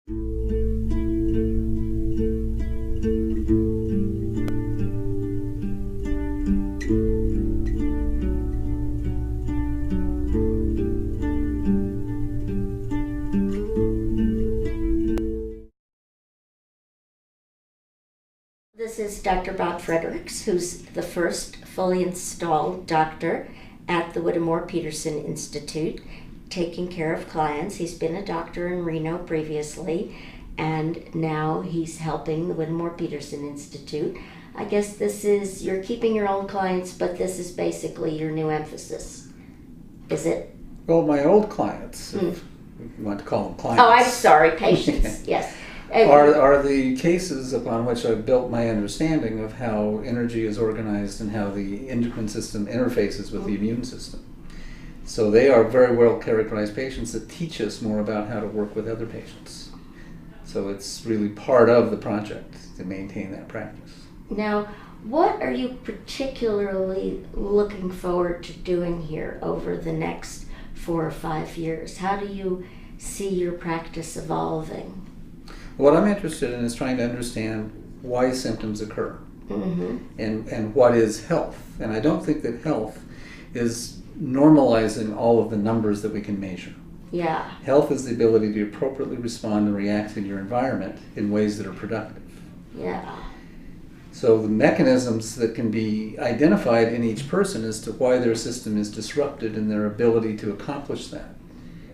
This is Dr. Bob Fredericks, who's the first fully installed doctor at the Whittemore-Peterson Institute, taking care of clients. He's been a doctor in Reno previously, and now he's helping the Whittemore-Peterson Institute. I guess you're keeping your own clients, but this is basically your new emphasis. Is it? Well, my old clients, if you want to call them clients. Oh, I'm sorry, patients, yes. Are the cases upon which I've built my understanding of how energy is organized and how the endocrine system interfaces with the immune system. So they are very well characterized patients that teach us more about how to work with other patients. So it's really part of the project to maintain that practice. Now, what are you particularly looking forward to doing here over the next 4 or 5 years? How do you see your practice evolving? What I'm interested in is trying to understand why symptoms occur and what is health. And I don't think that health is normalizing all of the numbers that we can measure. Yeah. Health is the ability to appropriately respond and react in your environment in ways that are productive. Yeah. So the mechanisms that can be identified in each person as to why their system is disrupted and their ability to accomplish that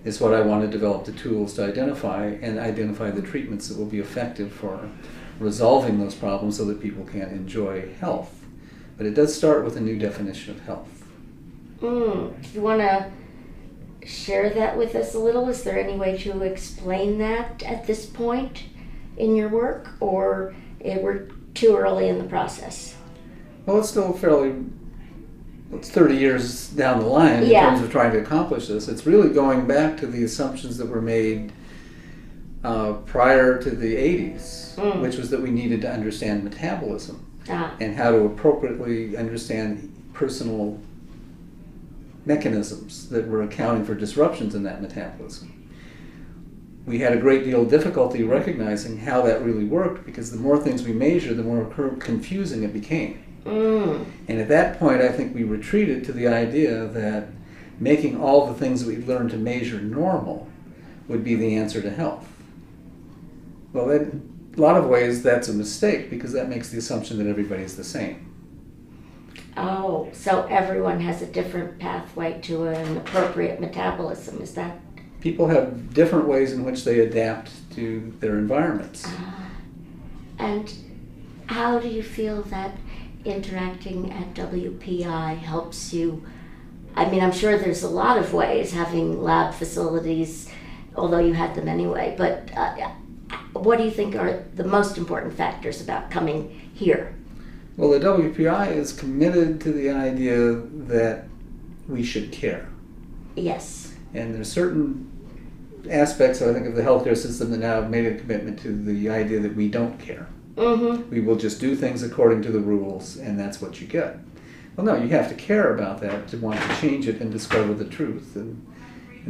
is what I want to develop the tools to identify and identify the treatments that will be effective for resolving those problems so that people can enjoy health. But it does start with a new definition of health. Do you want to share that with us a little? Is there any way to explain that at this point in your work, or we're too early in the process? Well, it's still it's 30 years down the line in terms of trying to accomplish this. It's really going back to the assumptions that were made prior to the 80s, which was that we needed to understand metabolism and how to appropriately understand personal mechanisms that were accounting for disruptions in that metabolism. We had a great deal of difficulty recognizing how that really worked because the more things we measure, the more confusing it became. And at that point, I think we retreated to the idea that making all the things that we learned to measure normal would be the answer to health. Well, in a lot of ways, that's a mistake because that makes the assumption that everybody's the same. Oh, so everyone has a different pathway to an appropriate metabolism, is that? People have different ways in which they adapt to their environments. And how do you feel that interacting at WPI helps you? I mean, I'm sure there's a lot of ways, having lab facilities, although you had them anyway, but what do you think are the most important factors about coming here? Well, the WPI is committed to the idea that we should care. Yes. And there's certain aspects, I think, of the healthcare system that now have made a commitment to the idea that we don't care. We will just do things according to the rules, and that's what you get. Well, no, you have to care about that to want to change it and discover the truth. And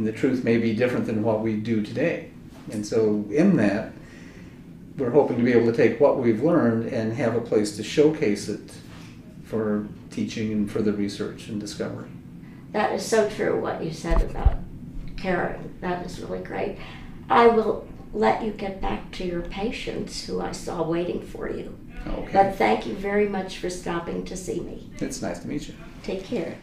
the truth may be different than what we do today. And so in that, we're hoping to be able to take what we've learned and have a place to showcase it for teaching and for the research and discovery. That is so true, what you said about caring. That is really great. I will let you get back to your patients who I saw waiting for you. Okay. But thank you very much for stopping to see me. It's nice to meet you. Take care.